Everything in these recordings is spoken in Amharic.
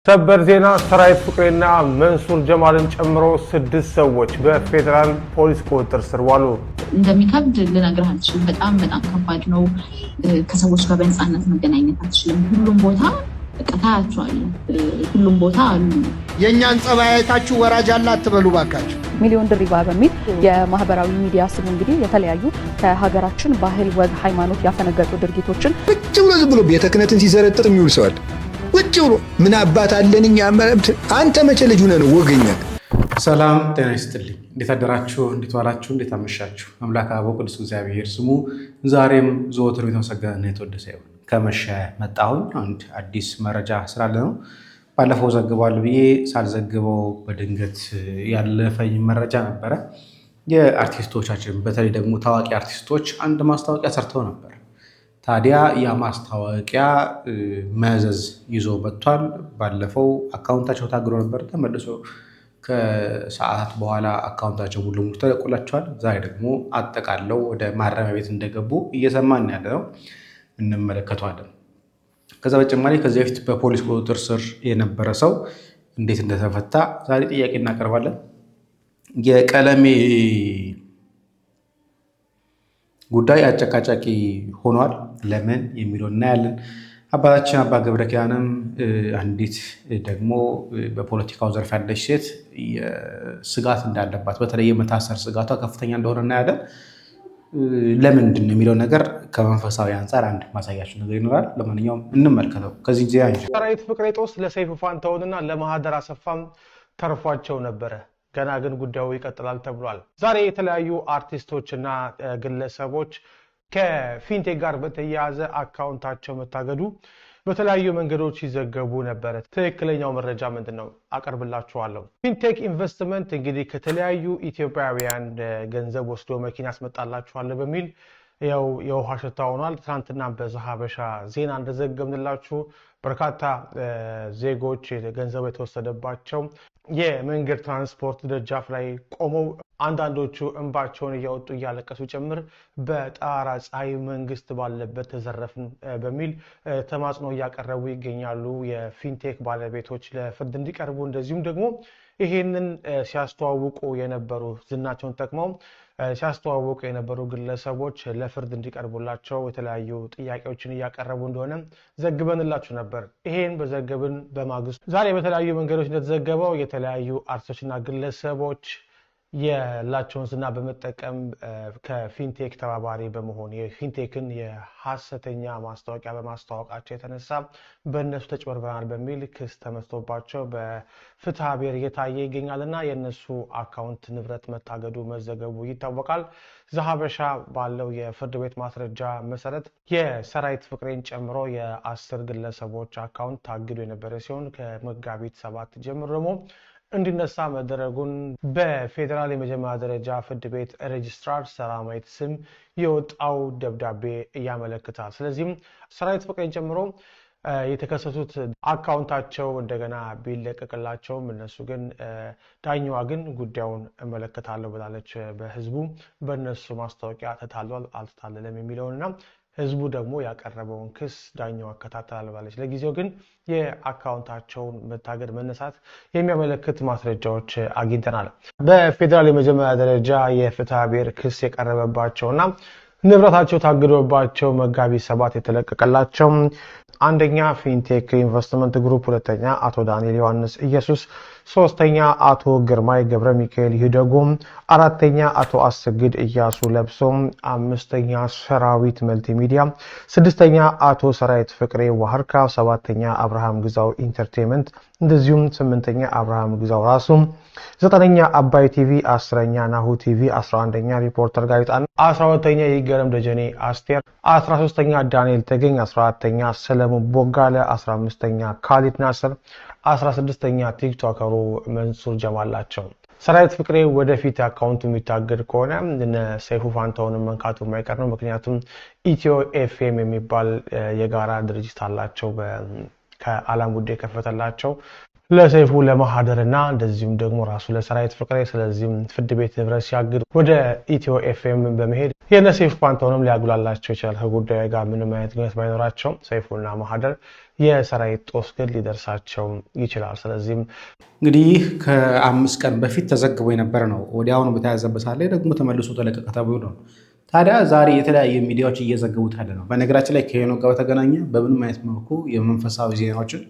ሰበር ዜና ሰራዊት ፍቅሬና መንሱር ጀማልን ጨምሮ 6 ሰዎች በፌደራል ፖሊስ ቁጥጥር ስር ዋሉ። እንደሚከብድ ልነግርህ አልችልም። በጣም ከባድ ነው። ከሰዎች ጋር በነፃነት መገናኘት አትችልም። ሁሉም ቦታ ቀታያቸዋለሁ። ሁሉም ቦታ አሉ። የኛን ጸባያታችሁ ወራጅ አለ አትበሉ ባካችሁ። ሚሊዮን ድሪባ በሚል የማህበራዊ ሚዲያ ስሙ እንግዲህ የተለያዩ ከሀገራችን ባህል፣ ወግ፣ ሃይማኖት ያፈነገጡ ድርጊቶችን ቁጭ ብሎ ዝም ብሎ ቤተ ክህነትን ሲዘረጥጥ የሚውል ሰው አለ። ቁጭ ብሎ ምን አባት አለንኛ አንተ መቼ ልጅ ሆነ ነው ወገኛ። ሰላም ጤና ይስጥልኝ። እንዴት አደራችሁ? እንዴት ዋላችሁ? እንዴት አመሻችሁ? አምላክ አበው ቅዱስ እግዚአብሔር ስሙ ዛሬም ዘወትር የተመሰገነና የተወደሰ ይሁን። ከመሸ መጣሁኝ። አንድ አዲስ መረጃ ስላለ ነው። ባለፈው ዘግቧል ብዬ ሳልዘግበው በድንገት ያለፈኝ መረጃ ነበረ። የአርቲስቶቻችን በተለይ ደግሞ ታዋቂ አርቲስቶች አንድ ማስታወቂያ ሰርተው ነበር። ታዲያ ያ ማስታወቂያ መዘዝ ይዞ መጥቷል። ባለፈው አካውንታቸው ታግዶ ነበር። ተመልሶ ከሰዓታት በኋላ አካውንታቸው ሙሉ ተለቆላቸዋል። ዛሬ ደግሞ አጠቃለው ወደ ማረሚያ ቤት እንደገቡ እየሰማን ያለ ነው። እንመለከተዋለን። ከዛ በተጨማሪ ከዚህ በፊት በፖሊስ ቁጥጥር ስር የነበረ ሰው እንዴት እንደተፈታ ዛሬ ጥያቄ እናቀርባለን። የቀለሜ ጉዳይ አጨቃጫቂ ሆኗል። ለምን የሚለው እናያለን። አባታችን አባ ገብረ ኪዳንም አንዲት ደግሞ በፖለቲካው ዘርፍ ያለች ሴት ስጋት እንዳለባት በተለይ የመታሰር ስጋቷ ከፍተኛ እንደሆነ እናያለን። ለምንድን ነው የሚለው ነገር ከመንፈሳዊ አንጻር አንድ ማሳያችሁ ነገር ይኖራል። ለማንኛውም እንመልከተው። ከዚህ ጊዜ ሰራዊት ፍቅሬ ጦስ ለሰይፉ ፋንታሁንና ለማህደር አሰፋም ተርፏቸው ነበረ። ገና ግን ጉዳዩ ይቀጥላል ተብሏል። ዛሬ የተለያዩ አርቲስቶችና ግለሰቦች ከፊንቴክ ጋር በተያያዘ አካውንታቸው መታገዱ በተለያዩ መንገዶች ሲዘገቡ ነበረ። ትክክለኛው መረጃ ምንድን ነው? አቀርብላችኋለሁ። ፊንቴክ ኢንቨስትመንት እንግዲህ ከተለያዩ ኢትዮጵያውያን ገንዘብ ወስዶ መኪና ያስመጣላችኋል በሚል ያው የውሃ ሽታ ሆኗል። ትናንትና በዛሀበሻ ዜና እንደዘገብንላችሁ በርካታ ዜጎች ገንዘብ የተወሰደባቸው የመንገድ ትራንስፖርት ደጃፍ ላይ ቆመው አንዳንዶቹ እንባቸውን እያወጡ እያለቀሱ ጭምር በጠራራ ፀሐይ መንግስት ባለበት ተዘረፍን በሚል ተማጽኖ እያቀረቡ ይገኛሉ። የፊንቴክ ባለቤቶች ለፍርድ እንዲቀርቡ እንደዚሁም ደግሞ ይሄንን ሲያስተዋውቁ የነበሩ ዝናቸውን ጠቅመው ሲያስተዋውቁ የነበሩ ግለሰቦች ለፍርድ እንዲቀርቡላቸው የተለያዩ ጥያቄዎችን እያቀረቡ እንደሆነ ዘግበንላችሁ ነበር። ይሄን በዘገብን በማግስቱ ዛሬ በተለያዩ መንገዶች እንደተዘገበው የተለያዩ አርቲስቶችና ግለሰቦች የላቸውን ዝና በመጠቀም ከፊንቴክ ተባባሪ በመሆን የፊንቴክን የሐሰተኛ ማስታወቂያ በማስተዋወቃቸው የተነሳ በእነሱ ተጭበርበናል በሚል ክስ ተመስቶባቸው በፍትሐ ብሔር እየታየ ይገኛልና የእነሱ አካውንት ንብረት መታገዱ መዘገቡ ይታወቃል። ዛሀበሻ ባለው የፍርድ ቤት ማስረጃ መሰረት የሰራዊት ፍቅሬን ጨምሮ የ10 ግለሰቦች አካውንት ታግዶ የነበረ ሲሆን ከመጋቢት 7 ጀምሮ ደግሞ እንዲነሳ መደረጉን በፌዴራል የመጀመሪያ ደረጃ ፍርድ ቤት ሬጅስትራር ሰላማዊት ስም የወጣው ደብዳቤ ያመለክታል። ስለዚህም ሰራዊት ፍቅሬን ጨምሮ የተከሰሱት አካውንታቸው እንደገና ቢለቀቅላቸውም እነሱ ግን ዳኛዋ ግን ጉዳዩን እመለከታለሁ ብላለች። በህዝቡ በእነሱ ማስታወቂያ ተታሏል አልተታለለም የሚለውንና ህዝቡ ደግሞ ያቀረበውን ክስ ዳኛው አከታተላል ብላለች። ለጊዜው ግን የአካውንታቸውን መታገድ መነሳት የሚያመለክት ማስረጃዎች አግኝተናል። በፌዴራል የመጀመሪያ ደረጃ የፍትሐ ብሔር ክስ የቀረበባቸውና ንብረታቸው ታግዶባቸው መጋቢት 7 የተለቀቀላቸው አንደኛ ፊንቴክ ኢንቨስትመንት ግሩፕ፣ ሁለተኛ አቶ ዳንኤል ዮሐንስ ኢየሱስ፣ ሶስተኛ አቶ ግርማይ ገብረ ሚካኤል ይደጎም፣ አራተኛ አቶ አስግድ እያሱ ለብሶ፣ አምስተኛ ሰራዊት መልቲሚዲያ፣ ስድስተኛ አቶ ሰራዊት ፍቅሬ ዋህርካ፣ ሰባተኛ አብርሃም ግዛው ኢንተርቴይንመንት፣ እንደዚሁም ስምንተኛ አብርሃም ግዛው ራሱ፣ ዘጠነኛ አባይ ቲቪ፣ 10ኛ ናሁ ቲቪ፣ 11ኛ ሪፖርተር ጋዜጣ፣ 12ኛ ይገረም ደጀኔ አስቴር፣ 13ኛ ዳንኤል ተገኝ፣ 14ኛ ሰለሞን ቦጋለ፣ 15ኛ ካሊድ ናስር፣ 16ኛ ቲክቶከሩ መንሱር ጀማል ናቸው። ሰራዊት ፍቅሬ ወደፊት አካውንቱ የሚታገድ ከሆነ ሰይፉ ፋንታሁንን መንካቱ የማይቀር ነው። ምክንያቱም ኢትዮ ኤፍኤም የሚባል የጋራ ድርጅት አላቸው ከዓለም ጉዳይ ከፈተላቸው ለሰይፉ ለማህደርና እንደዚሁም ደግሞ ራሱ ለሰራዊት ፍቅሬ። ስለዚህም ፍርድ ቤት ንብረት ሲያግድ ወደ ኢትዮ ኤፍኤም በመሄድ የነ ሰይፉ ፋንታሁንም ሊያጉላላቸው ይችላል። ከጉዳዩ ጋር ምንም አይነት ግንኙነት ባይኖራቸውም ሰይፉና ማህደር የሰራዊት ጦስ ግን ሊደርሳቸው ይችላል። ስለዚህም እንግዲህ ከ5 ቀን በፊት ተዘግቦ የነበረ ነው። ወዲያውኑ በተያዘበት ሰዓት ላይ ደግሞ ተመልሶ ተለቀቀ ተብሎ ነው። ታዲያ ዛሬ የተለያዩ ሚዲያዎች እየዘገቡት ያለ ነው። በነገራችን ላይ ከሄኖክ ጋር በተገናኘ በምንም አይነት መልኩ የመንፈሳዊ ዜናዎችን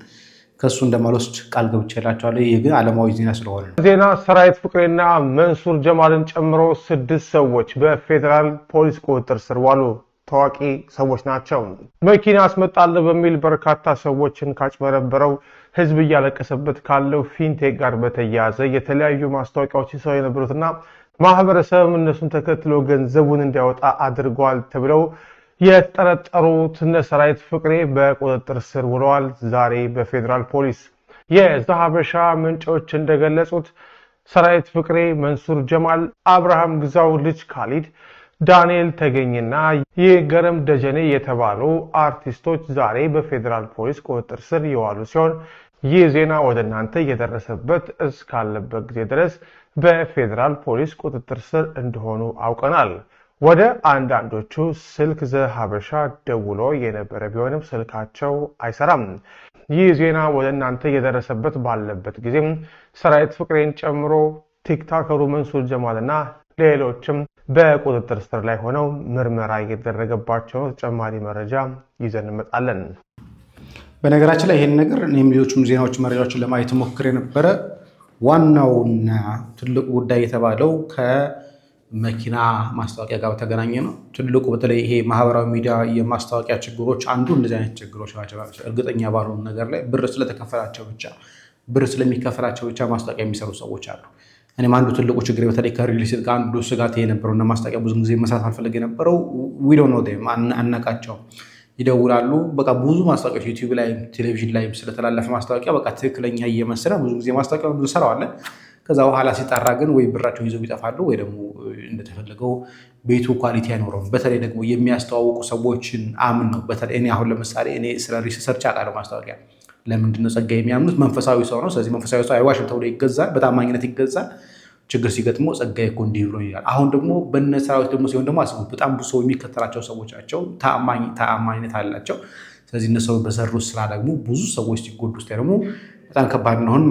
ከሱ እንደማልወስድ ቃል ገብቼላቸዋለሁ። ይህ ግን ዓለማዊ ዜና ስለሆነ ነው። ዜና ሰራዊት ፍቅሬና መንሱር ጀማልን ጨምሮ 6 ሰዎች በፌዴራል ፖሊስ ቁጥጥር ስር ዋሉ። ታዋቂ ሰዎች ናቸው። መኪና አስመጣለሁ በሚል በርካታ ሰዎችን ካጭበረበረው ህዝብ እያለቀሰበት ካለው ፊንቴክ ጋር በተያያዘ የተለያዩ ማስታወቂያዎች ሲሰሩ የነበሩትና ማህበረሰብም እነሱን ተከትሎ ገንዘቡን እንዲያወጣ አድርጓል ተብለው የተጠረጠሩት እነ ሰራዊት ፍቅሬ በቁጥጥር ስር ውለዋል። ዛሬ በፌዴራል ፖሊስ የዛሀበሻ ምንጮች እንደገለጹት ሰራዊት ፍቅሬ፣ መንሱር ጀማል፣ አብርሃም ግዛው ልጅ ካሊድ፣ ዳንኤል ተገኝና ይገረም ደጀኔ የተባሉ አርቲስቶች ዛሬ በፌዴራል ፖሊስ ቁጥጥር ስር የዋሉ ሲሆን ይህ ዜና ወደ እናንተ እየደረሰበት እስካለበት ጊዜ ድረስ በፌዴራል ፖሊስ ቁጥጥር ስር እንደሆኑ አውቀናል። ወደ አንዳንዶቹ ስልክ ዘሀበሻ ደውሎ የነበረ ቢሆንም ስልካቸው አይሰራም። ይህ ዜና ወደ እናንተ እየደረሰበት ባለበት ጊዜም ሰራዊት ፍቅሬን ጨምሮ ቲክቶከሩ መንሱር ጀማልና ሌሎችም በቁጥጥር ስር ላይ ሆነው ምርመራ እየተደረገባቸው ተጨማሪ መረጃ ይዘን እንመጣለን። በነገራችን ላይ ይሄን ነገር እኔም ሌሎችም ዜናዎች መረጃዎችን ለማየት ሞክሬ ነበረ። ዋናውና ትልቁ ጉዳይ የተባለው ከመኪና ማስታወቂያ ጋር በተገናኘ ነው። ትልቁ በተለይ ይሄ ማህበራዊ ሚዲያ የማስታወቂያ ችግሮች አንዱ እንደዚህ አይነት ችግሮች ናቸው። እርግጠኛ ባልሆኑ ነገር ላይ ብር ስለሚከፈላቸው ብቻ ማስታወቂያ የሚሰሩ ሰዎች አሉ። እኔም አንዱ ትልቁ ችግር በተለይ ከሪል ስቴት ጋር አንዱ ስጋት የነበረው እና ማስታወቂያ ብዙ ጊዜ መስራት አልፈለግ የነበረው ዊዶ ነው አናቃቸው ይደውላሉ። በቃ ብዙ ማስታወቂያዎች ዩቲዩብ ላይ ቴሌቪዥን ላይ ስለተላለፈ ማስታወቂያ በቃ ትክክለኛ እየመሰለ ብዙ ጊዜ ማስታወቂያ እንሰራዋለን። ከዛ በኋላ ሲጣራ ግን ወይ ብራቸውን ይዘው ይጠፋሉ ወይ ደግሞ እንደተፈለገው ቤቱ ኳሊቲ አይኖረውም። በተለይ ደግሞ የሚያስተዋውቁ ሰዎችን አምን ነው። በተለይ እኔ አሁን ለምሳሌ እኔ ስለ ሪሰርች አውቃለሁ ማስታወቂያ ለምንድነው ጸጋዬ የሚያምኑት መንፈሳዊ ሰው ነው። ስለዚህ መንፈሳዊ ሰው አይዋሽም ተብሎ ይገዛል፣ በታማኝነት ይገዛል። ችግር ሲገጥመው ጸጋዬ እኮ እንዲህ ብሎ ይላል። አሁን ደግሞ በነሰራዊት ደግሞ ሲሆን ደግሞ አስቡት፣ በጣም ብዙ ሰው የሚከተላቸው ሰዎች ናቸው፣ ተአማኝነት አላቸው። ስለዚህ እነሱ በሰሩት ስራ ደግሞ ብዙ ሰዎች ሲጎዱ ውስጥ ደግሞ በጣም ከባድ ነው። አሁን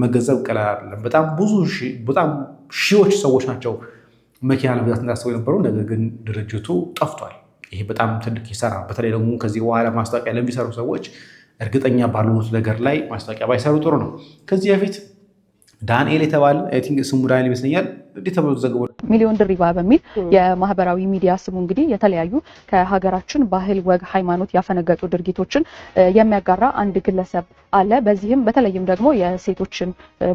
መገንዘብ ቀላል አይደለም። በጣም ሺዎች ሰዎች ናቸው መኪና ለመግዛት እንዳስበው የነበረው፣ ነገር ግን ድርጅቱ ጠፍቷል። ይሄ በጣም ትልቅ ይሰራ። በተለይ ደግሞ ከዚህ በኋላ ማስታወቂያ ለሚሰሩ ሰዎች እርግጠኛ ባልሆኑት ነገር ላይ ማስታወቂያ ባይሰሩ ጥሩ ነው። ከዚህ በፊት ዳንኤል የተባለ ስሙ ዳንኤል ይመስለኛል እንዴት ተብሎ ተዘግቧል። ሚሊዮን ድሪባ በሚል የማህበራዊ ሚዲያ ስሙ እንግዲህ የተለያዩ ከሀገራችን ባህል፣ ወግ፣ ሃይማኖት ያፈነገጡ ድርጊቶችን የሚያጋራ አንድ ግለሰብ አለ። በዚህም በተለይም ደግሞ የሴቶችን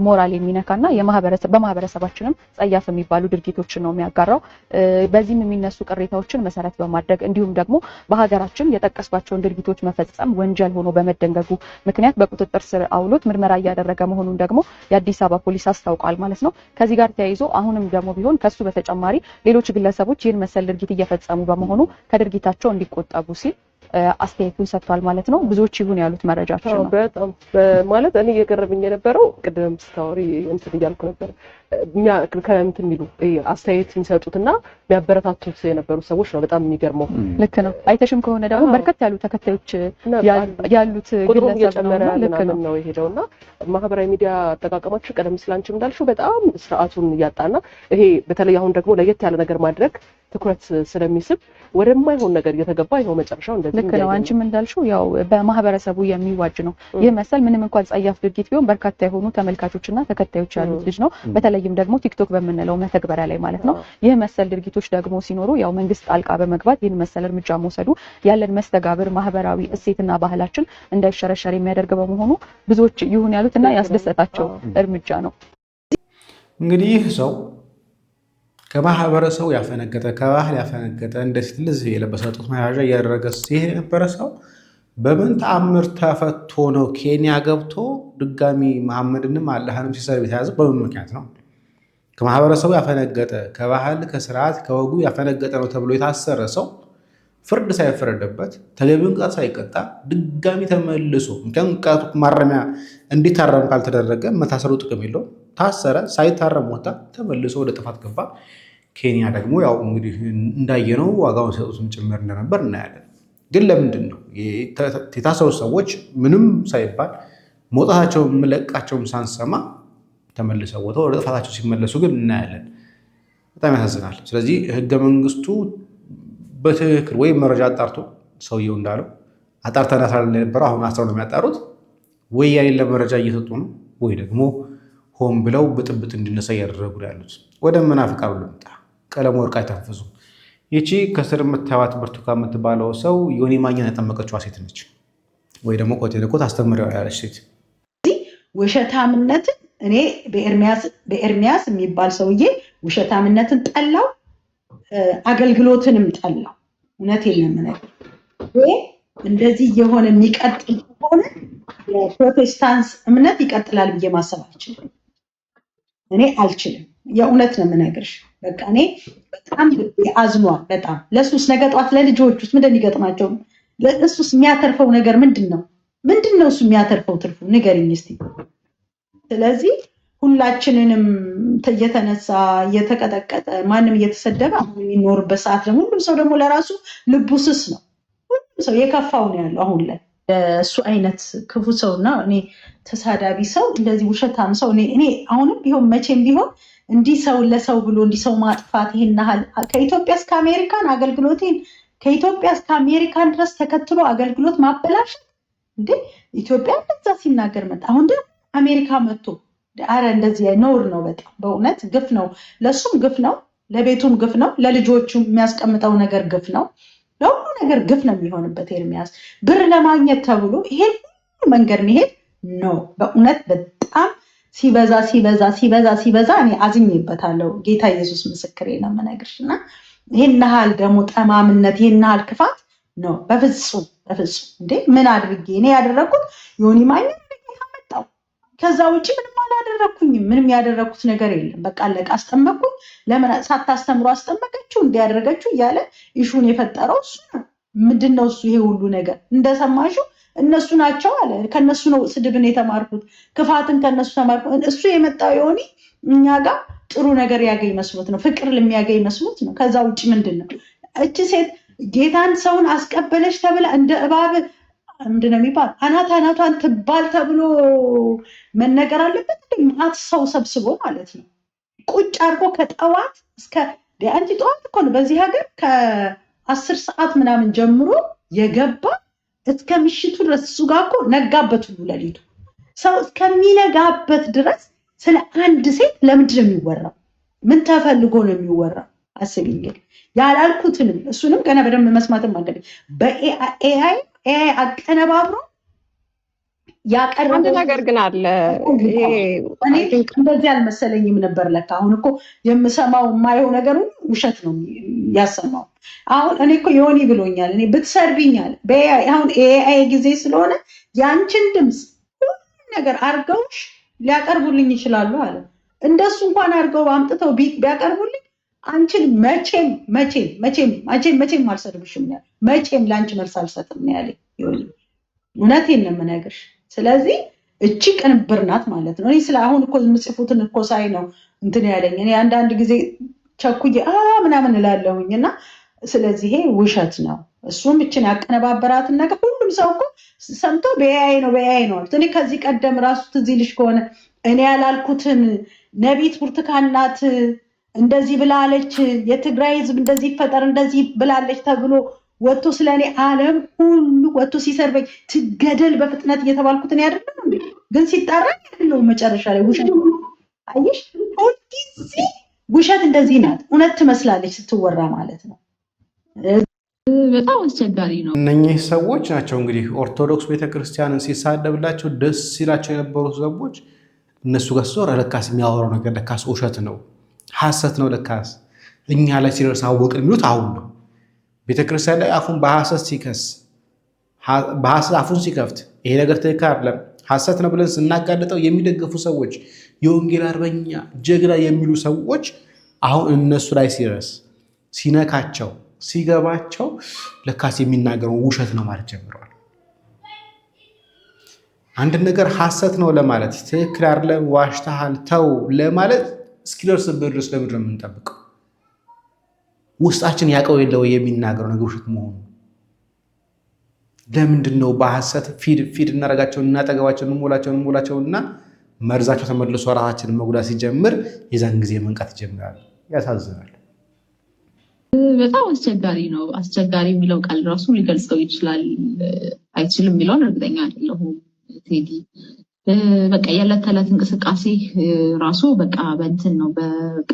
ሞራል የሚነካና በማህበረሰባችንም ጸያፍ የሚባሉ ድርጊቶችን ነው የሚያጋራው። በዚህም የሚነሱ ቅሬታዎችን መሰረት በማድረግ እንዲሁም ደግሞ በሀገራችን የጠቀስባቸውን ድርጊቶች መፈጸም ወንጀል ሆኖ በመደንገጉ ምክንያት በቁጥጥር ስር አውሎት ምርመራ እያደረገ መሆኑን ደግሞ የአዲስ አበባ ፖሊስ አስታውቋል ማለት ነው። ከዚህ ጋር ተያይዞ አሁንም ደግሞ ቢሆን ከሱ በተጨማሪ ሌሎች ግለሰቦች ይህን መሰል ድርጊት እየፈጸሙ በመሆኑ ከድርጊታቸው እንዲቆጠቡ ሲል አስተያየቱን ሰጥቷል ማለት ነው። ብዙዎች ይሁን ያሉት መረጃቸው ነው። በጣም ማለት እኔ እየገረመኝ የነበረው ቅድም ስታወሪ እንትን እያልኩ ነበር ከእንትን የሚሉ አስተያየት የሚሰጡትና የሚያበረታቱት የነበሩ ሰዎች ነው። በጣም የሚገርመው ልክ ነው። አይተሽም ከሆነ ደግሞ በርከት ያሉ ተከታዮች ያሉት ግለሰብ ነው የሄደውና ማህበራዊ ሚዲያ አጠቃቀማችን ቀደም ሲል አንቺም እንዳልሽው በጣም ስርዓቱን እያጣና ይሄ በተለይ አሁን ደግሞ ለየት ያለ ነገር ማድረግ ትኩረት ስለሚስብ ወደማይሆን ነገር እየተገባ ይኸው መጨረሻው እንደዚህ ልክ ነው። አንቺም እንዳልሽው ያው በማህበረሰቡ የሚዋጅ ነው። ይህ መሰል ምንም እንኳን ጸያፍ ድርጊት ቢሆን በርካታ የሆኑ ተመልካቾችና ተከታዮች ያሉት ልጅ ነው። በተለይም ደግሞ ቲክቶክ በምንለው መተግበሪያ ላይ ማለት ነው። ይህ መሰል ድርጊቶች ደግሞ ሲኖሩ ያው መንግስት ጣልቃ በመግባት ይህን መሰል እርምጃ መውሰዱ ያለን መስተጋብር፣ ማህበራዊ እሴትና ባህላችን እንዳይሸረሸር የሚያደርግ በመሆኑ ብዙዎች ይሁን ያሉትና ያስደሰታቸው እርምጃ ነው። እንግዲህ ሰው ከማህበረሰቡ ያፈነገጠ ከባህል ያፈነገጠ እንደ ሴት ልጅ የለበሰ ጡት መያዣ እያደረገ ሲሄድ የነበረ ሰው በምን ተአምር ተፈቶ ነው ኬንያ ገብቶ ድጋሚ መሐመድንም አላህንም ሲሰር የተያዘ? በምን ምክንያት ነው? ከማህበረሰቡ ያፈነገጠ ከባህል ከስርዓት ከወጉ ያፈነገጠ ነው ተብሎ የታሰረ ሰው ፍርድ ሳይፈረደበት ተገቢውን ቅጣት ሳይቀጣ ድጋሚ ተመልሶ ቅጣቱ ማረሚያ እንዲታረም ካልተደረገ መታሰሩ ጥቅም የለውም። ታሰረ፣ ሳይታረም ወጣ፣ ተመልሶ ወደ ጥፋት ገባ። ኬንያ ደግሞ ያው እንግዲህ እንዳየነው ዋጋውን ሰጡትም ጭምር እንደነበር እናያለን። ግን ለምንድን ነው የታሰሩ ሰዎች ምንም ሳይባል መውጣታቸውን መለቃቸውን ሳንሰማ ተመልሰው ወደ ጥፋታቸው ሲመለሱ ግን እናያለን። በጣም ያሳዝናል። ስለዚህ ህገ መንግስቱ በትክክል ወይ መረጃ አጣርቶ ሰውየው እንዳለው አጣርተን አስራለን የነበረው አሁን አስረው ነው የሚያጣሩት፣ ወይ ያሌለ መረጃ እየሰጡ ነው፣ ወይ ደግሞ ሆን ብለው ብጥብጥ እንዲነሳ እያደረጉ ያሉት። ወደ መናፍቃሉ ልምጣ። ቀለም ወርቅ አይተንፍሱ። ይቺ ከስር የምታዩት ብርቱካን የምትባለው ሰው ዮኒ ማኛን ያጠመቀችዋ ሴት ነች፣ ወይ ደግሞ ኮቴልኮት አስተምሪዋ ያለች ሴት። ውሸታምነትን እኔ በኤርሚያስ የሚባል ሰውዬ ውሸታምነትን ጠላው፣ አገልግሎትንም ጠላው። እውነቴን ነው የምነግርህ። እንደዚህ የሆነ የሚቀጥል ከሆነ የፕሮቴስታንት እምነት ይቀጥላል ብዬ ማሰብ አልችልም። እኔ አልችልም። የእውነት ነው የምነግርሽ። በቃ እኔ በጣም አዝኗል። በጣም ለሱስ ነገ ጠዋት ለልጆች ውስጥ ምንድን ይገጥማቸው? ለሱስ የሚያተርፈው ነገር ምንድን ነው? ምንድን ነው እሱ የሚያተርፈው ትርፉ? ንገሪኝ እስቲ። ስለዚህ ሁላችንንም እየተነሳ እየተቀጠቀጠ ማንም እየተሰደበ አሁን የሚኖርበት ሰዓት ደግሞ ሁሉም ሰው ደግሞ ለራሱ ልቡ ስስ ነው። ሁሉም ሰው የከፋው ነው ያለው አሁን ላይ። እሱ አይነት ክፉ ሰውና እኔ ተሳዳቢ ሰው እንደዚህ ውሸታም ሰው እኔ አሁንም ቢሆን መቼም ቢሆን እንዲህ ሰው ለሰው ብሎ እንዲህ ሰው ማጥፋት ይሄን ያህል ከኢትዮጵያ እስከ አሜሪካን አገልግሎቴን ከኢትዮጵያ እስከ አሜሪካን ድረስ ተከትሎ አገልግሎት ማበላሸት እንዴ! ኢትዮጵያ እንደዛ ሲናገር መጣ። አሁን ደግሞ አሜሪካ መጥቶ አረ እንደዚህ ነውር ነው። በጣም በእውነት ግፍ ነው። ለሱም ግፍ ነው፣ ለቤቱም ግፍ ነው፣ ለልጆቹም የሚያስቀምጠው ነገር ግፍ ነው። ለሁሉ ነገር ግፍ ነው የሚሆንበት። ኤርሚያስ ብር ለማግኘት ተብሎ ይሄ መንገድ መሄድ ነው በእውነት በጣም ሲበዛ ሲበዛ ሲበዛ ሲበዛ እኔ አዝኜበታለሁ። ጌታ ኢየሱስ ምስክሬ ነው የምነግርሽ። እና ይሄን ያህል ደግሞ ጠማምነት ይሄን ያህል ክፋት ነው በፍጹም በፍጹም። እንዴ ምን አድርጌ እኔ ያደረኩት ዮኒ ማኛ መጣው። ከዛ ውጪ ምንም አላደረኩኝም። ምንም ያደረኩት ነገር የለም። በቃ አለቀ። አስጠመቅኩኝ። ለምን ሳታስተምሩ አስጠመቀችው እንዲያደረገችው እያለ ኢሹን የፈጠረው እሱ ነው። ምንድነው እሱ? ይሄ ሁሉ ነገር እንደሰማሽው እነሱ ናቸው አለ። ከነሱ ነው ስድብን የተማርኩት፣ ክፋትን ከነሱ ተማርኩት። እሱ የመጣው ዮኒ እኛ ጋር ጥሩ ነገር ያገኝ መስሎት ነው፣ ፍቅር ለሚያገኝ መስሎት ነው። ከዛ ውጪ ምንድነው? እቺ ሴት ጌታን ሰውን አስቀበለች ተብላ እንደ እባብ ምንድነው የሚባል አናቷን ትባል ተብሎ መነገር አለበት። ማት ሰው ሰብስቦ ማለት ነው ቁጭ አድርጎ ከጠዋት እስከ አንቺ ጠዋት እኮ ነው በዚህ ሀገር ከ10 ሰዓት ምናምን ጀምሮ የገባ እስከ ምሽቱ ድረስ እሱ ጋር እኮ ነጋበት ሁሉ ሌሊቱ ሰው እስከሚነጋበት ድረስ ስለ አንድ ሴት ለምንድን ነው የሚወራው? ምን ተፈልጎ ነው የሚወራው? አስቢ እንግዲህ። ያላልኩትንም እሱንም ገና በደንብ መስማትም አለብኝ። በኤአይ አቀነባብሮ ያቀረበው አንድ ነገር ግን አለ። እኔ እንደዚህ አልመሰለኝም ነበር። ለካ አሁን እኮ የምሰማው የማየው ነገር ሁሉ ውሸት ነው ያሰማው። አሁን እኔ እኮ ዮኒ ብሎኛል። እኔ ብትሰርቢኛል አሁን ኤአይ ጊዜ ስለሆነ ያንቺን ድምፅ ሁሉም ነገር አርገውሽ ሊያቀርቡልኝ ይችላሉ አለ። እንደሱ እንኳን አርገው አምጥተው ቢያቀርቡልኝ አንቺን መቼም አልሰድብሽም ያለ መቼም ለአንቺ መልስ አልሰጥም ያለ ዮኒ። እውነቴን ነው የምነግርሽ። ስለዚህ እቺ ቅንብር ናት ማለት ነው። እኔ ስለ አሁን እኮ የምጽፉትን እኮ ሳይ ነው እንትን ያለኝ። እኔ አንዳንድ ጊዜ ቸኩዬ ምናምን እላለሁኝ እና ስለዚህ ይሄ ውሸት ነው። እሱም እችን ያቀነባበራትን ነገር ሁሉም ሰው እኮ ሰምቶ በኤአይ ነው አሉት። እኔ ከዚህ ቀደም ራሱ ትዝ ይልሽ ከሆነ እኔ ያላልኩትን ነቢት ብርቱካን ናት እንደዚህ ብላለች፣ የትግራይ ህዝብ እንደዚህ ይፈጠር እንደዚህ ብላለች ተብሎ ወጥቶ ስለኔ ዓለም ሁሉ ወጥቶ ሲሰርበኝ ትገደል በፍጥነት እየተባልኩትን ያደርጋል እንዴ? ግን ሲጣራ ያለው መጨረሻ ላይ ውሸት። አየሽ፣ ሁልጊዜ ውሸት እንደዚህ ናት። እውነት ትመስላለች ስትወራ ማለት ነው። በጣም አስቸጋሪ ነው። እነኚህ ሰዎች ናቸው እንግዲህ ኦርቶዶክስ ቤተክርስቲያንን ሲሳደብላቸው ደስ ሲላቸው የነበሩ ሰዎች እነሱ ጋር ዞር ለካስ የሚያወራው ነገር ለካስ ውሸት ነው፣ ሐሰት ነው፣ ለካስ እኛ ላይ ሲደርስ አወቅን የሚሉት አሁን ነው። ቤተክርስቲያን ላይ አፉን በሐሰት ሲከስ በሐሰት አፉን ሲከፍት ይሄ ነገር ትክክል አይደለም ሐሰት ነው ብለን ስናጋለጠው የሚደግፉ ሰዎች የወንጌል አርበኛ ጀግና የሚሉ ሰዎች አሁን እነሱ ላይ ሲደርስ ሲነካቸው ሲገባቸው ለካስ የሚናገረው ውሸት ነው ማለት ጀምረዋል። አንድ ነገር ሐሰት ነው ለማለት ትክክል አይደለም ዋሽተሃል ተው ለማለት እስኪደርስብህ ድረስ ለምንድን ነው የምንጠብቀው? ውስጣችን ያውቀው የለው የሚናገረው ነገር ውሸት መሆኑ? ለምንድነው በሐሰት ፊድ እናረጋቸው እናጠገባቸው እንሞላቸውና መርዛቸው ተመልሶ ራሳችንን መጉዳት ሲጀምር የዛን ጊዜ መንቃት ይጀምራል። ያሳዝናል። በጣም አስቸጋሪ ነው። አስቸጋሪ የሚለው ቃል ራሱ ሊገልጸው ይችላል አይችልም የሚለውን እርግጠኛ አይደለሁም ቴዲ። በቃ የዕለት ተዕለት እንቅስቃሴ ራሱ በቃ በእንትን ነው በቃ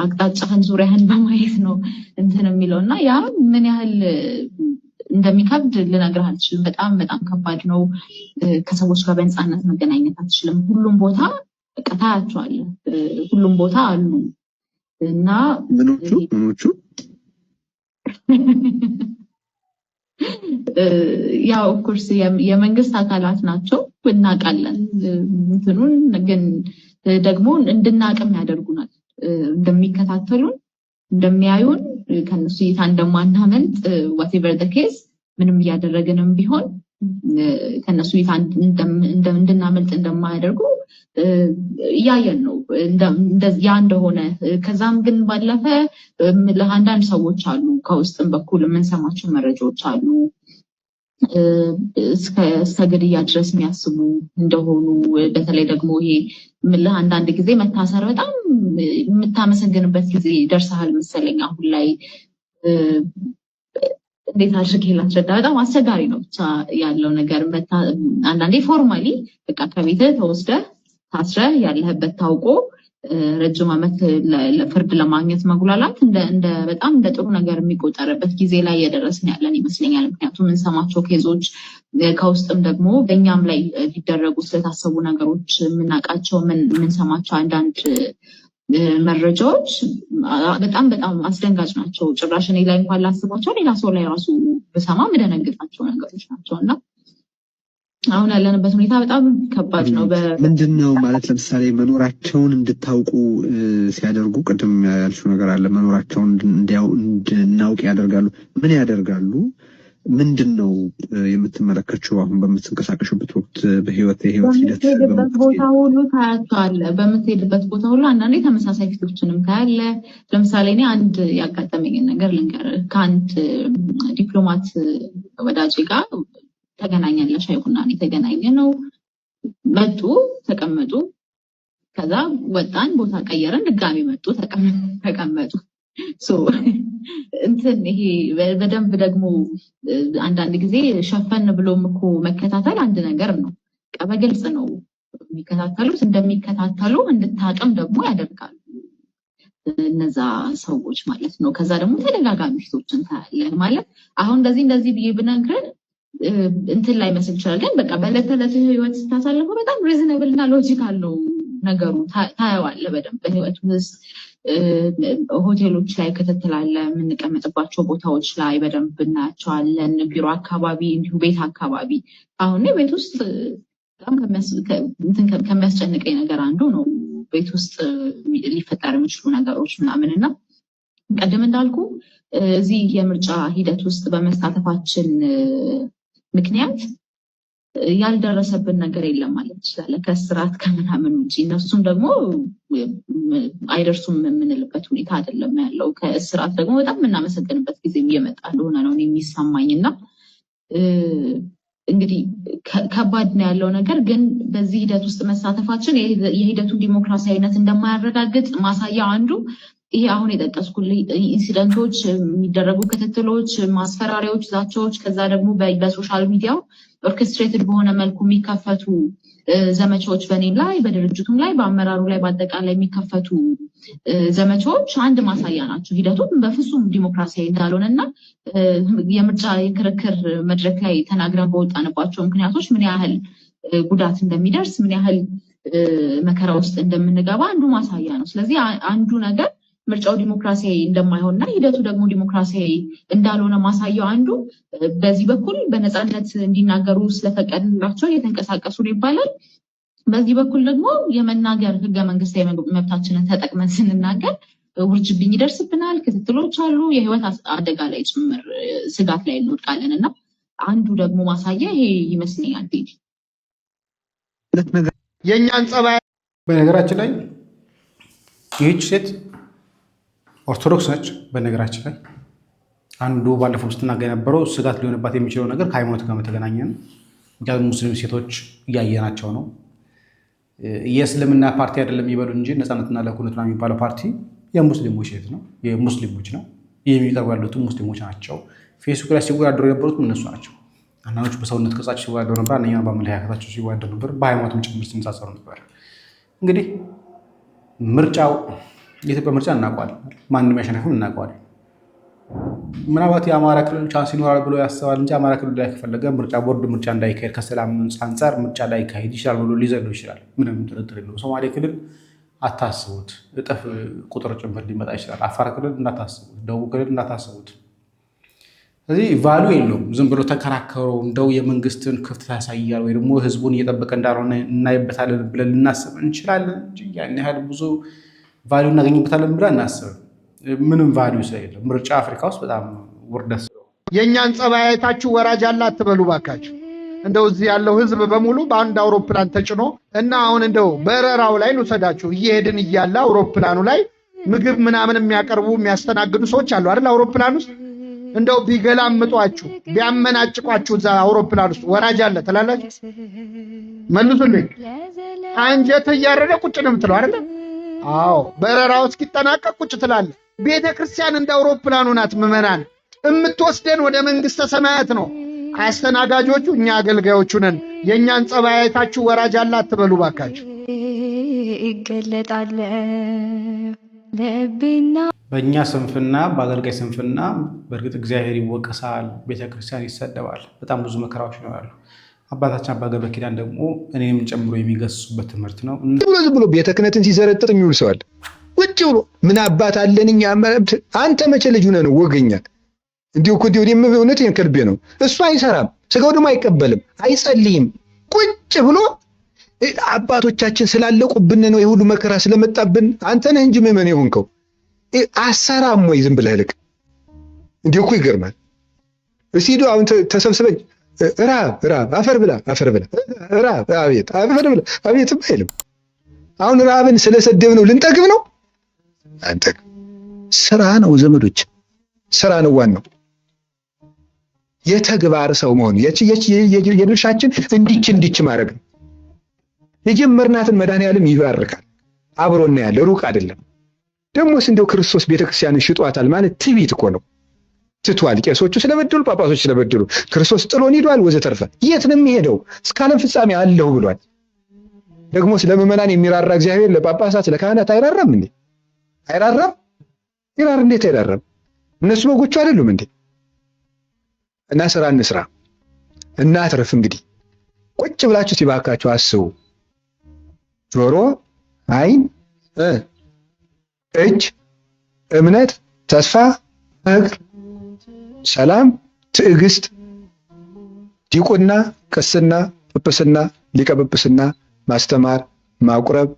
አቅጣጫህን ዙሪያህን በማየት ነው እንትን የሚለው እና ያ ምን ያህል እንደሚከብድ ልነግርህ አልችልም። በጣም በጣም ከባድ ነው። ከሰዎች ጋር በነፃነት መገናኘት አትችልም። ሁሉም ቦታ በቃ ታያቸዋለህ። ሁሉም ቦታ አሉ እና ምኖቹ ያው ኦፍኮርስ የመንግስት አካላት ናቸው እናውቃለን። እንትኑን ግን ደግሞ እንድናቅም ያደርጉናል። እንደሚከታተሉን እንደሚያዩን ከነሱ እይታ እንደማናመልጥ whatever the case ምንም እያደረግንም ቢሆን ከነሱ እይታ እንድናመልጥ እንደማያደርጉ እያየን ነው ያ እንደሆነ። ከዛም ግን ባለፈ ለአንዳንድ ሰዎች አሉ ከውስጥም በኩል የምንሰማቸው መረጃዎች አሉ እስከ ግድያ ድረስ የሚያስቡ እንደሆኑ። በተለይ ደግሞ ይሄ አንዳንድ ጊዜ መታሰር በጣም የምታመሰግንበት ጊዜ ደርሰሃል መሰለኝ አሁን ላይ። እንዴት አድርጌ ላስረዳ? በጣም አስቸጋሪ ነው ብቻ ያለው ነገር። አንዳንዴ ፎርማሊ በቃ ከቤትህ ተወስደህ ታስረህ ያለህበት ታውቆ ረጅም ዓመት ለፍርድ ለማግኘት መጉላላት በጣም እንደ ጥሩ ነገር የሚቆጠርበት ጊዜ ላይ የደረስን ያለን ይመስለኛል። ምክንያቱም የምንሰማቸው ኬዞች ከውስጥም ደግሞ በእኛም ላይ ሊደረጉ ስለታሰቡ ነገሮች የምናውቃቸው የምንሰማቸው አንዳንድ መረጃዎች በጣም በጣም አስደንጋጭ ናቸው። ጭራሽ እኔ ላይ እንኳን ላስባቸው ሌላ ሰው ላይ ራሱ በሰማ ምደነግጣቸው ነገሮች ናቸው እና አሁን ያለንበት ሁኔታ በጣም ከባድ ነው። ምንድነው ማለት ለምሳሌ መኖራቸውን እንድታውቁ ሲያደርጉ ቅድም ያልሽው ነገር አለ። መኖራቸውን እንድናውቅ ያደርጋሉ። ምን ያደርጋሉ? ምንድነው የምትመለከችው አሁን በምትንቀሳቀሽበት ወቅት በህይወት ሂደት ቦታ ሁሉ ታያቸዋለህ። በምትሄድበት ቦታ ሁሉ አንዳንዴ ተመሳሳይ ፊቶችንም ታያለህ። ለምሳሌ እኔ አንድ ያጋጠመኝን ነገር ልንገርህ። ከአንድ ዲፕሎማት ወዳጄ ጋር ተገናኘን። ለሻይ ቡና የተገናኘ ነው። መጡ፣ ተቀመጡ። ከዛ ወጣን፣ ቦታ ቀየረን፣ ድጋሚ መጡ፣ ተቀመጡ። እንትን ይሄ በደንብ ደግሞ አንዳንድ ጊዜ ሸፈን ብሎም እኮ መከታተል አንድ ነገር ነው። በግልጽ ነው የሚከታተሉት። እንደሚከታተሉ እንድታቅም ደግሞ ያደርጋሉ እነዛ ሰዎች ማለት ነው። ከዛ ደግሞ ተደጋጋሚ ፊቶችን ታያለህ ማለት አሁን እንደዚህ ብዬ ብነግርህ እንትን ላይ መስል ይችላል። ግን በቃ በዕለት ተዕለት ህይወት ስታሳልፈው በጣም ሪዝነብል እና ሎጂካል ነው ነገሩ። ታየዋለህ በደንብ በህይወት ውስጥ ሆቴሎች ላይ ክትትላለ፣ የምንቀመጥባቸው ቦታዎች ላይ በደንብ እናያቸዋለን። ቢሮ አካባቢ እንዲሁ ቤት አካባቢ። አሁን ቤት ውስጥ በጣም ከሚያስጨንቀኝ ነገር አንዱ ነው ቤት ውስጥ ሊፈጠር የሚችሉ ነገሮች ምናምን እና ቀደም እንዳልኩ እዚህ የምርጫ ሂደት ውስጥ በመሳተፋችን ምክንያት ያልደረሰብን ነገር የለም ማለት ይችላል ከስርዓት ከምናምን ውጭ። እነሱም ደግሞ አይደርሱም የምንልበት ሁኔታ አይደለም ያለው። ከስርዓት ደግሞ በጣም የምናመሰግንበት ጊዜ እየመጣ እንደሆነ ነው የሚሰማኝ እና እንግዲህ ከባድ ነው ያለው ነገር። ግን በዚህ ሂደት ውስጥ መሳተፋችን የሂደቱን ዲሞክራሲያዊነት እንደማያረጋግጥ ማሳያ አንዱ ይሄ አሁን የጠቀስኩልህ ኢንሲደንቶች፣ የሚደረጉ ክትትሎች፣ ማስፈራሪያዎች፣ ዛቻዎች፣ ከዛ ደግሞ በሶሻል ሚዲያው ኦርኬስትሬትድ በሆነ መልኩ የሚከፈቱ ዘመቻዎች በእኔም ላይ በድርጅቱም ላይ በአመራሩ ላይ በአጠቃላይ የሚከፈቱ ዘመቻዎች አንድ ማሳያ ናቸው። ሂደቱም በፍጹም ዲሞክራሲያዊ እንዳልሆነ እና የምርጫ የክርክር መድረክ ላይ ተናግረን በወጣንባቸው ምክንያቶች ምን ያህል ጉዳት እንደሚደርስ ምን ያህል መከራ ውስጥ እንደምንገባ አንዱ ማሳያ ነው። ስለዚህ አንዱ ነገር ምርጫው ዲሞክራሲያዊ እንደማይሆንና ሂደቱ ደግሞ ዲሞክራሲያዊ እንዳልሆነ ማሳያው አንዱ በዚህ በኩል በነፃነት እንዲናገሩ ስለፈቀድላቸው እየተንቀሳቀሱ ነው ይባላል። በዚህ በኩል ደግሞ የመናገር ህገ መንግስታዊ መብታችንን ተጠቅመን ስንናገር ውርጅብኝ ይደርስብናል፣ ክትትሎች አሉ፣ የህይወት አደጋ ላይ ጭምር ስጋት ላይ እንወድቃለን እና አንዱ ደግሞ ማሳያ ይሄ ይመስለኛል። የእኛን ጸባይ በነገራችን ላይ ይህች ሴት ኦርቶዶክስ ነች። በነገራችን ላይ አንዱ ባለፈው ስትናገር የነበረው ስጋት ሊሆንባት የሚችለው ነገር ከሃይማኖት ጋር የተገናኘ ነው። ምክንያቱም ሙስሊም ሴቶች እያየናቸው ነው። የእስልምና ፓርቲ አይደለም ይበሉ እንጂ ነፃነትና ለእኩልነት የሚባለው ፓርቲ የሙስሊሞች ሴት ነው፣ የሙስሊሞች ነው። የሚቀርቡ ያሉት ሙስሊሞች ናቸው። ፌስቡክ ላይ ሲወዳደሩ የነበሩት እነሱ ናቸው። አንዳንዶቹ በሰውነት ቅርጻቸው ሲወዳደሩ ነበር፣ አንደኛ በአመለካከታቸው ሲወዳደሩ ነበር፣ በሃይማኖትም ጭምር ሲመሳሰሉ ነበር። እንግዲህ ምርጫው የኢትዮጵያ ምርጫ እናውቀዋለን፣ ማንም ያሸነፍም እናውቀዋለን። ምናልባት የአማራ ክልል ቻንስ ይኖራል ብሎ ያስባል እንጂ አማራ ክልል ላይ ከፈለገ ምርጫ ቦርድ ምርጫ እንዳይካሄድ ከሰላም አንጻር ምርጫ እንዳይካሄድ ይችላል ብሎ ሊዘለው ይችላል። ምንም ጥርጥር የለውም። ሶማሌ ክልል አታስቡት፣ እጥፍ ቁጥር ጭምር ሊመጣ ይችላል። አፋር ክልል እንዳታስቡት፣ ደቡብ ክልል እንዳታስቡት። ስለዚህ ቫሉ የለውም። ዝም ብሎ ተከራከሩ እንደው የመንግስትን ክፍተት ያሳያል ወይ ደግሞ ህዝቡን እየጠበቀ እንዳልሆነ እናይበታለን ብለን ልናስብ እንችላለን እንጂ ያን ያህል ብዙ ቫሉ እናገኝበታለን ብለን እናስብም። ምንም ቫሉ ስለሌለው ምርጫ አፍሪካ ውስጥ በጣም ውርደት። የእኛን ጸባይ አይታችሁ ወራጅ አለ አትበሉ ባካችሁ። እንደው እዚህ ያለው ህዝብ በሙሉ በአንድ አውሮፕላን ተጭኖ እና አሁን እንደው በረራው ላይ ልውሰዳችሁ፣ እየሄድን እያለ አውሮፕላኑ ላይ ምግብ ምናምን የሚያቀርቡ የሚያስተናግዱ ሰዎች አሉ አይደል? አውሮፕላን ውስጥ እንደው ቢገላምጧችሁ ቢያመናጭቋችሁ እዛ አውሮፕላን ውስጥ ወራጅ አለ ትላላችሁ? መልሱልኝ። አንጀት እያረረ ቁጭ ነው የምትለው አይደል? አዎ፣ በረራው እስኪጠናቀቅ ቁጭ ትላለህ። ቤተ ክርስቲያን እንደ አውሮፕላኑ ናት። ምዕመናን የምትወስደን ወደ መንግስተ ሰማያት ነው። አስተናጋጆቹ እኛ አገልጋዮቹ ነን። የእኛን ጸባይ አይታችሁ ወራጅ አለ አትበሉ ባካችሁ። ይገለጣል ለቤና በእኛ ስንፍና፣ በአገልጋይ ስንፍና በእርግጥ እግዚአብሔር ይወቀሳል፣ ቤተክርስቲያን ይሰደባል፣ በጣም ብዙ መከራዎች ይኖራሉ። አባታችን አባ ገብረ ኪዳን ደግሞ እኔንም ጨምሮ የሚገስጹበት ትምህርት ነው። ዝም ብሎ ቤተ ክህነትን ሲዘረጥር የሚውል ሰዋል። ውጭ ብሎ ምን አባት አለን እኛ። አንተ መቼ ልጅ ሆነህ ነው ወገኛ? እንዲሁ እኮ እውነት ከልቤ ነው። እሱ አይሰራም፣ ስጋው ደግሞ አይቀበልም፣ አይጸልይም። ቁጭ ብሎ አባቶቻችን ስላለቁብን ነው የሁሉ መከራ ስለመጣብን። አንተ ነህ እንጂ ምዕመን የሆንከው አሰራም ወይ? ዝም ብለህ ልቅ። እንዲሁ እኮ ይገርማል። እስኪ ሂዱ አሁን ተሰብስበኝ ራብ አፈር ብላ ራብ አቤት አፈር ብላ አቤትም አይልም። አሁን ራብን ስለሰደብነው ልንጠግብ ነው? አንጠግብ። ስራ ነው ዘመዶች፣ ስራ ነው ዋናው። የተግባር ሰው መሆን የድርሻችን እንዲች ማድረግ ነው። የጀመርናትን መድኃኔዓለም ይባርካል። አብሮና ያለ ሩቅ አይደለም። ደግሞስ እንደው ክርስቶስ ቤተክርስቲያንን ሽጧታል ማለት ትዕቢት እኮ ነው። ትቷል። ቄሶቹ ስለበደሉ፣ ጳጳሶች ስለበደሉ ክርስቶስ ጥሎን ሄዷል። ወዘተርፈ የት ነው የሚሄደው? እስከ ዓለም ፍጻሜ አለሁ ብሏል። ደግሞ ስለምዕመናን የሚራራ እግዚአብሔር ለጳጳሳት ለካህናት አይራራም እንዴ? አይራራም? ይራር እንዴት አይራራም? እነሱ በጎቹ አይደሉም እንዴ? እና ስራ እንስራ እናትርፍ። እንግዲህ ቁጭ ብላችሁ ሲባካችሁ አስቡ። ጆሮ፣ አይን፣ እጅ፣ እምነት፣ ተስፋ፣ ፍቅር፣ ሰላም፣ ትዕግስት፣ ዲቁና፣ ቅስና፣ ጵጵስና፣ ሊቀ ጵጵስና፣ ማስተማር፣ ማቁረብ፣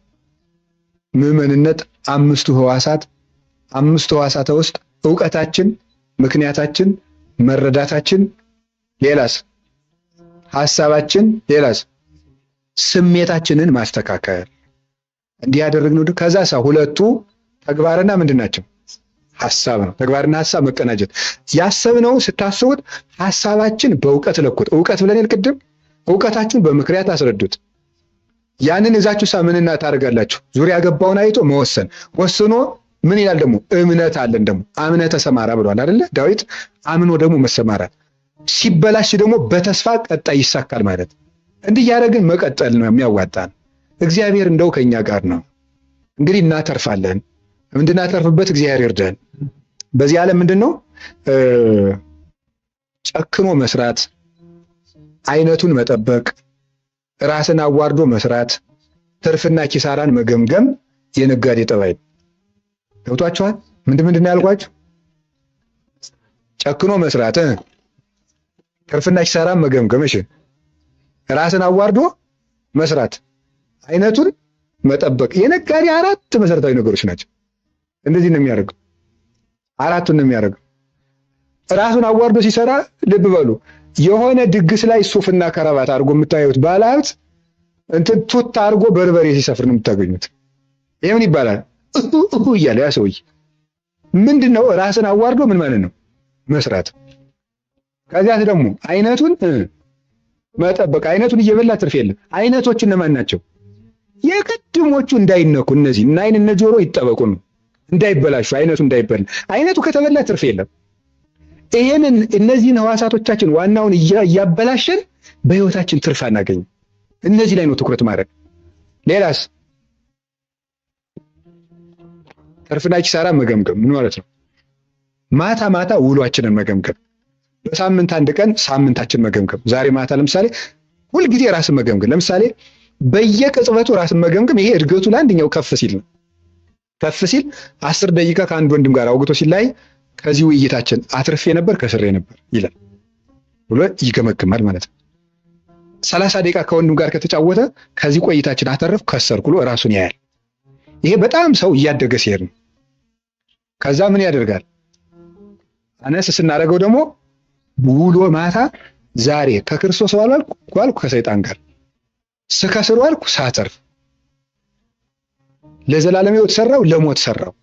ምዕመንነት፣ አምስቱ ሕዋሳት ውስጥ ዕውቀታችን፣ ምክንያታችን፣ መረዳታችን፣ ሌላስ ሐሳባችን፣ ሌላስ ስሜታችንን ማስተካከል። እንዲህ ያደረግነው ከዛ ሁለቱ ተግባርና ምንድን ናቸው? ሐሳብ ነው። ተግባርና ሐሳብ መቀናጀት። ያሰብነው ስታስቡት ሐሳባችን በእውቀት ለኩት። እውቀት ብለን ቅድም እውቀታችሁን በምክንያት አስረዱት። ያንን እዛችሁ ምንና ታደርጋላችሁ? ዙሪያ ገባውን አይቶ መወሰን። ወስኖ ምን ይላል ደግሞ? እምነት አለን ደግሞ አምነህ ተሰማራ ብሏል አይደለ ዳዊት? አምኖ ደግሞ መሰማራት። ሲበላሽ ደግሞ በተስፋ ቀጣይ ይሳካል ማለት። እንዲህ ያደረግን መቀጠል ነው የሚያዋጣን። እግዚአብሔር እንደው ከኛ ጋር ነው። እንግዲህ እናተርፋለን። እንድናተርፍበት እግዚአብሔር ይርዳን። በዚህ ዓለም ምንድነው ጨክኖ መስራት፣ አይነቱን መጠበቅ፣ ራስን አዋርዶ መስራት፣ ትርፍና ኪሳራን መገምገም የነጋዴ ጠባይ። ገብቷችኋል? ምንድን ያልኳችሁ? ጨክኖ መስራት፣ ትርፍና ኪሳራን መገምገም፣ እሺ፣ ራስን አዋርዶ መስራት፣ አይነቱን መጠበቅ። የነጋዴ አራት መሰረታዊ ነገሮች ናቸው። እንደዚህ ነው የሚያደርገው። አራቱን ነው የሚያደርገው። ራሱን አዋርዶ ሲሰራ ልብ በሉ፣ የሆነ ድግስ ላይ ሱፍና ከረባት አድርጎ የምታዩት ባለሀብት እንትን ቱታ አድርጎ በርበሬ ሲሰፍር ነው የምታገኙት። ይሄ ምን ይባላል? እሁ እያለ ያ ሰውዬ ምንድነው ራስን አዋርዶ ምን ማለት ነው መስራት። ከዚያስ ደግሞ አይነቱን መጠበቅ። አይነቱን እየበላ ትርፍ የለም። አይነቶች እነማን ናቸው? የቅድሞቹ እንዳይነኩ እነዚህ እና አይን እነ ጆሮ ይጠበቁ ነው እንዳይበላሹ። አይነቱ እንዳይበላ። አይነቱ ከተበላ ትርፍ የለም። ይሄንን እነዚህን ህዋሳቶቻችን ዋናውን እያበላሸን በህይወታችን ትርፍ አናገኝ። እነዚህ ላይ ነው ትኩረት ማድረግ። ሌላስ ትርፍና ኪሳራ መገምገም ምን ማለት ነው? ማታ ማታ ውሏችንን መገምገም። በሳምንት አንድ ቀን ሳምንታችን መገምገም። ዛሬ ማታ ለምሳሌ ሁልጊዜ ራስን መገምገም። ለምሳሌ በየቅጽበቱ ራስን መገምገም። ይሄ እድገቱ ለአንደኛው ከፍ ሲል ነው። ከፍ ሲል 10 ደቂቃ ከአንድ ወንድም ጋር አውግቶ ሲላይ ከዚህ ውይይታችን አትርፌ ነበር ከስሬ ነበር ይላል ብሎ ይገመግማል ማለት ነው። 30 ደቂቃ ከወንድም ጋር ከተጫወተ ከዚህ ቆይታችን አተረፍኩ ከሰርኩ ብሎ ራሱን ያያል። ይሄ በጣም ሰው እያደገ ሲሄድ ነው። ከዛ ምን ያደርጋል? አነስ ስናደርገው ደግሞ ውሎ ማታ ዛሬ ከክርስቶስ ዋልኩ ከሰይጣን ጋር ስከስር ዋልኩ ሳተርፍ ለዘላለም ሕይወት ሰራው ለሞት ሰራው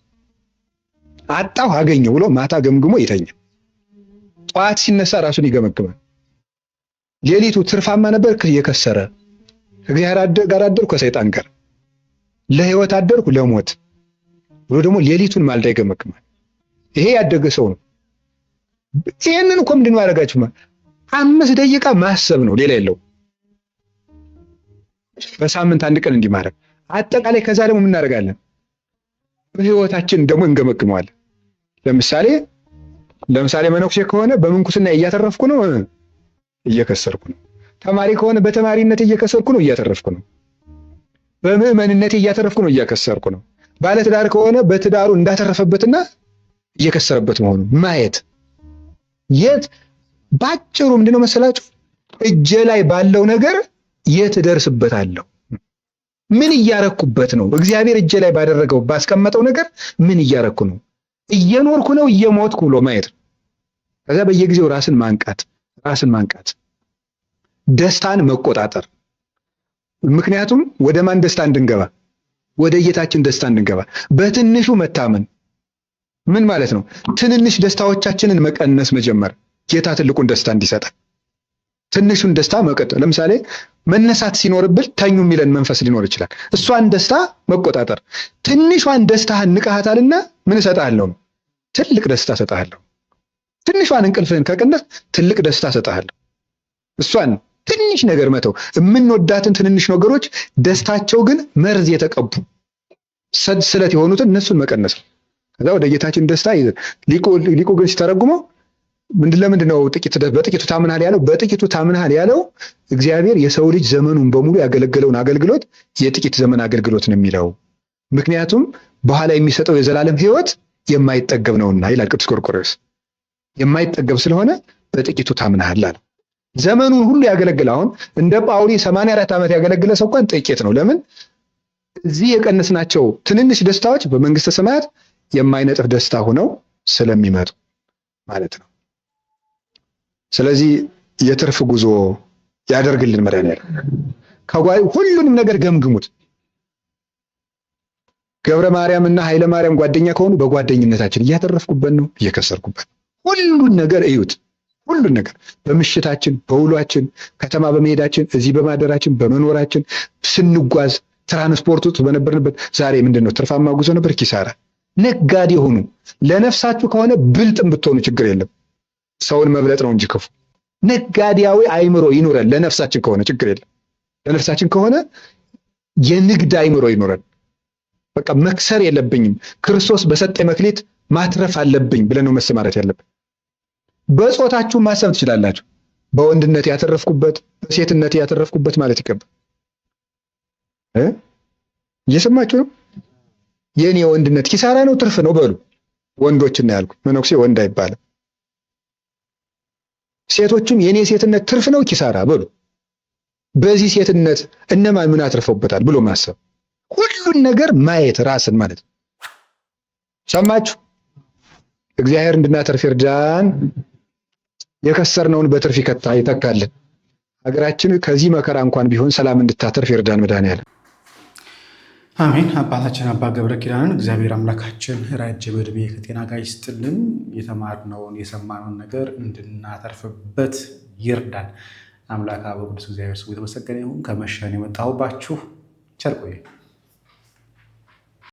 አጣው አገኘው ብሎ ማታ ገምግሞ ይተኛ። ጠዋት ሲነሳ ራሱን ይገመግማል። ሌሊቱ ትርፋማ ነበር የከሰረ ከእግዚአብሔር ጋር አደርኩ ከሰይጣን ጋር ለሕይወት አደርኩ ለሞት ብሎ ደግሞ ሌሊቱን ማልዳ ይገመግማል። ይሄ ያደገ ሰው ነው። ይሄንን እኮ ምንድን ማድረጋችሁ 5 ደቂቃ ማሰብ ነው፣ ሌላ የለው። በሳምንት አንድ ቀን እንዲማረግ አጠቃላይ። ከዛ ደግሞ ምን እናደርጋለን? በህይወታችን ደግሞ እንገመግመዋለን። ለምሳሌ መነኩሴ ከሆነ በምንኩስና እያተረፍኩ ነው እየከሰርኩ ነው። ተማሪ ከሆነ በተማሪነት እየከሰርኩ ነው እያተረፍኩ ነው። በምዕመንነት እያተረፍኩ ነው እያከሰርኩ ነው። ባለትዳር ከሆነ በትዳሩ እንዳተረፈበትና እየከሰረበት መሆኑን ማየት። የት ባጭሩ ምንድነው መሰላችሁ? እጄ ላይ ባለው ነገር የት ደርስበታለሁ? ምን እያረኩበት ነው? እግዚአብሔር እጄ ላይ ባደረገው ባስቀመጠው ነገር ምን እያረኩ ነው? እየኖርኩ ነው እየሞትኩ ብሎ ማየት። ከዛ በየጊዜው ራስን ማንቃት፣ ደስታን መቆጣጠር። ምክንያቱም ወደ ማን ደስታ እንድንገባ? ወደ ጌታችን ደስታ እንድንገባ። በትንሹ መታመን ምን ማለት ነው? ትንንሽ ደስታዎቻችንን መቀነስ መጀመር፣ ጌታ ትልቁን ደስታ እንዲሰጠን ትንሹን ደስታ መቀጠል። ለምሳሌ መነሳት ሲኖርብል ተኙ የሚለን መንፈስ ሊኖር ይችላል። እሷን ደስታ መቆጣጠር። ትንሿን ደስታህን ንቀሃታልና ምን እሰጥሃለሁ? ትልቅ ደስታ እሰጥሃለሁ። ትንሿን እንቅልፍህን ከቀነስ ትልቅ ደስታ እሰጥሃለሁ። እሷን ትንሽ ነገር መተው። የምንወዳትን ትንንሽ ነገሮች ደስታቸው ግን መርዝ የተቀቡ ስለት የሆኑትን እነሱን መቀነስ። ከዛ ወደ ጌታችን ደስታ ይዘን ሊቁ ግን ሲተረጉመው ለምንድን ነው በጥቂቱ ታምናል ያለው? በጥቂቱ ታምናል ያለው እግዚአብሔር የሰው ልጅ ዘመኑን በሙሉ ያገለገለውን አገልግሎት የጥቂት ዘመን አገልግሎት ነው የሚለው። ምክንያቱም በኋላ የሚሰጠው የዘላለም ሕይወት የማይጠገብ ነውና ይላል ቅዱስ ጎርጎርዮስ። የማይጠገብ ስለሆነ በጥቂቱ ታምናል አለ። ዘመኑን ሁሉ ያገለግል። አሁን እንደ ጳውሊ 84 ዓመት ያገለግለ ሰው እንኳን ጥቂት ነው። ለምን? እዚህ የቀነስናቸው ትንንሽ ደስታዎች በመንግስተ ሰማያት የማይነጥፍ ደስታ ሆነው ስለሚመጡ ማለት ነው። ስለዚህ የትርፍ ጉዞ ያደርግልን መድኃኒዓለም። ሁሉንም ነገር ገምግሙት። ገብረ ማርያም እና ኃይለ ማርያም ጓደኛ ከሆኑ በጓደኝነታችን እያተረፍኩበት ነው እየከሰርኩበት። ሁሉን ነገር እዩት። ሁሉን ነገር በምሽታችን፣ በውሏችን፣ ከተማ በመሄዳችን፣ እዚህ በማደራችን፣ በመኖራችን፣ ስንጓዝ፣ ትራንስፖርት ውስጥ በነበርንበት። ዛሬ ምንድነው? ትርፋማ ጉዞ ነበር ኪሳራ? ነጋዴ ሆኑ። ለነፍሳችሁ ከሆነ ብልጥም ብትሆኑ ችግር የለም። ሰውን መብለጥ ነው እንጂ ክፉ። ነጋዴያዊ አይምሮ ይኑረን። ለነፍሳችን ከሆነ ችግር የለም። ለነፍሳችን ከሆነ የንግድ አይምሮ ይኑረን። በቃ መክሰር የለብኝም፣ ክርስቶስ በሰጠኝ መክሊት ማትረፍ አለብኝ ብለን ነው መሰማራት ያለብን። በጾታችሁ ማሰብ ትችላላችሁ። በወንድነት ያተረፍኩበት፣ በሴትነት ያተረፍኩበት ማለት ይገባል። እየሰማችሁ ነው? የኔ ወንድነት ኪሳራ ነው ትርፍ ነው በሉ። ወንዶችና ያልኩ መነኩሴ ወንድ አይባልም። ሴቶችም የኔ ሴትነት ትርፍ ነው ኪሳራ በሉ። በዚህ ሴትነት እነማን ምን አትርፈውበታል ብሎ ማሰብ፣ ሁሉን ነገር ማየት ራስን ማለት ነው። ሰማችሁ? እግዚአብሔር እንድናተርፍ ይርዳን። የከሰርነውን በትርፍ ይተካልን። ሀገራችን ከዚህ መከራ እንኳን ቢሆን ሰላም እንድታተርፍ ይርዳን መድኃኒዓለም። አሜን። አባታችን አባ ገብረ ኪዳንን እግዚአብሔር አምላካችን ረጅም ዕድሜ ከጤና ጋር ይስጥልን። የተማርነውን የሰማነውን ነገር እንድናተርፍበት ይርዳን። አምላክ አበው ቅዱስ እግዚአብሔር ስሙ የተመሰገነ ይሁን። ከመሸን የመጣሁባችሁ ቸር ቆዩ።